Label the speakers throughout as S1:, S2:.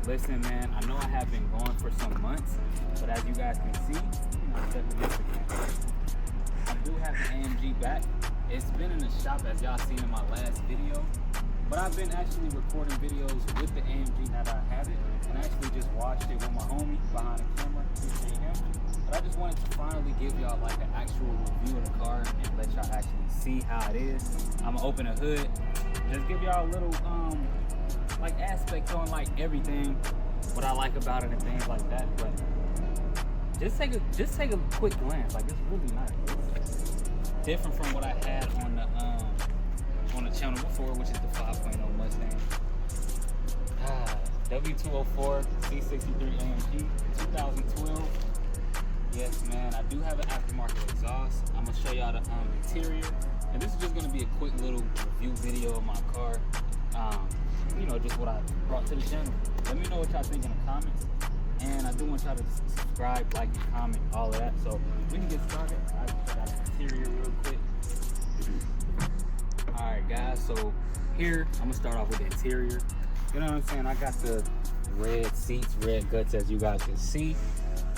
S1: Listen, man, I know I have been gone for some months, but as you guys can see, I'm checking this again. I do have the AMG back. It's been in the shop, as y'all seen in my last video, but I've been actually recording videos with the AMG now that I have it, and I actually just watched it with my homie behind the camera. Appreciate him. But I just wanted to finally give y'all like an actual review of the car and let y'all actually see how it is. I'm gonna open the hood, just give y'all a little like aspect on like everything, what I like about it and things like that. But just take a quick glance. Like, it's really nice. It's different from what I had on the channel before, which is the 5.0 Mustang. W204 C63 AMG 2012. Yes, man, I do have an aftermarket exhaust. I'm gonna show y'all the interior, and this is just gonna be a quick little review video of my car. You know, just what I brought to the channel. Let me know what y'all think in the comments, and I do want y'all to subscribe, like, and comment, all of that. So we can get started. I'll show y'all the interior real quick. All right, guys. So here I'm gonna start off with the interior. You know what I'm saying? I got the red seats, red guts, as you guys can see.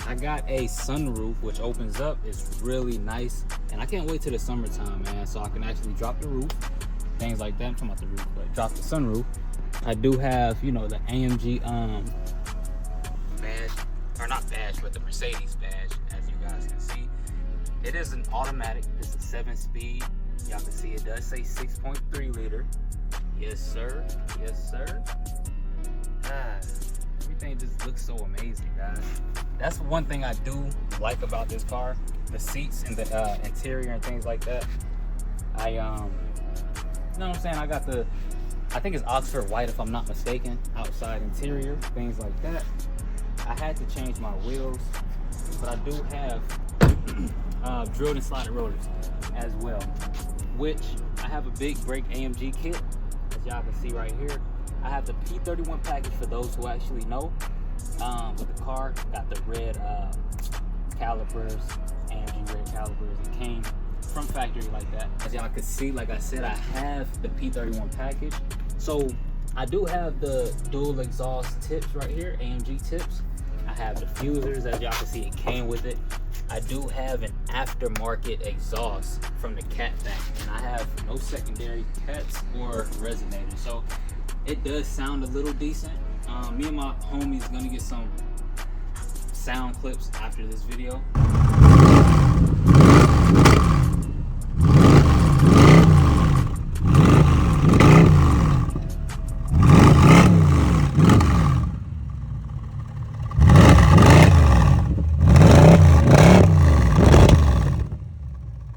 S1: I got a sunroof which opens up. It's really nice, and I can't wait till the summertime, man, so I can actually drop the roof, things like that. I'm talking about the roof, but drop the sunroof. I do have, you know, the AMG badge, or not badge, but the Mercedes badge, as you guys can see. It is an automatic. It's a 7-speed. Y'all can see it does say 6.3 liter. Yes, sir. Yes, sir. Everything just looks so amazing, guys. That's one thing I do like about this car, the seats and the interior and things like that. You know what I'm saying? I got the, I think it's Oxford white if I'm not mistaken, outside interior, things like that. I had to change my wheels, but I do have drilled and slotted rotors as well, which I have a big brake AMG kit, as y'all can see right here. I have the P31 package for those who actually know. With the car, got the red calipers, AMG red calipers. It came from factory like that. As y'all can see, like I said, I have the P31 package. So I do have the dual exhaust tips right here, AMG tips. I have the fusers, as y'all can see, it came with it. I do have an aftermarket exhaust from the cat bank, and I have no secondary cats or resonators. So it does sound a little decent. Me and my homies gonna get some sound clips after this video.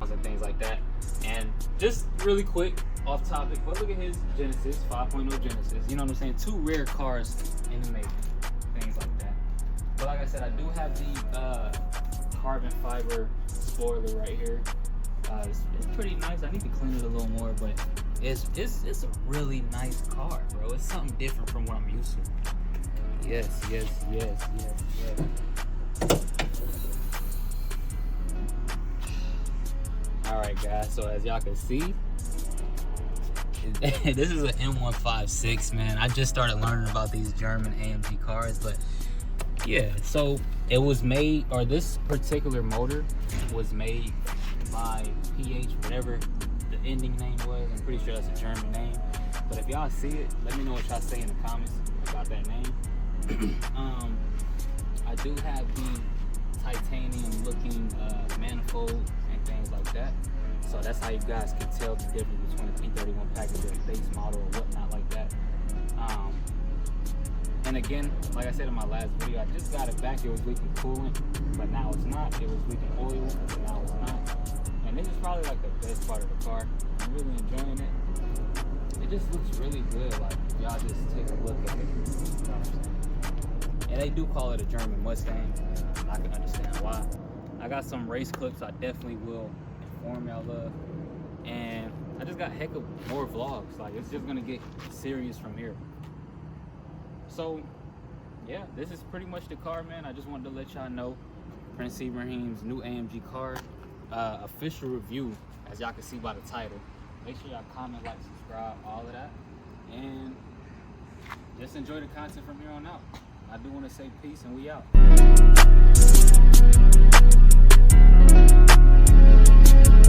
S1: And things like that. And just really quick, off topic, but look at his Genesis, 5.0 Genesis. You know what I'm saying? Two rare cars in the making, things like that. But like I said, I do have the carbon fiber spoiler right here. It's pretty nice. I need to clean it a little more, but it's a really nice car, bro. It's something different from what I'm used to. Yes, yes, yes, yes, yes. All right, guys. So as y'all can see, this is an M156, man. I just started learning about these German AMG cars, but yeah, so it was made, or this particular motor was made by PH, whatever the ending name was. I'm pretty sure that's a German name, but if y'all see it, let me know what y'all say in the comments about that name. I do have the titanium looking manifold and things like that. So that's how you guys can tell the difference between the P31 package or the base model or whatnot like that. And again, like I said in my last video, I just got it back. It was leaking coolant, but now it's not. It was leaking oil, but now it's not. And this is probably like the best part of the car. I'm really enjoying it. It just looks really good. Like, y'all just take a look at it. You know what I'm saying? And they do call it a German Mustang. I can understand why. I got some race clips I definitely will inform y'all of, and I just got heck of more vlogs. Like, it's just gonna get serious from here. So yeah, this is pretty much the car, man. I just wanted to let y'all know Prince Ibrahim's new AMG car official review, as y'all can see by the title. Make sure y'all comment, like, subscribe, all of that. And just enjoy the content from here on out. I do want to say peace, and we out.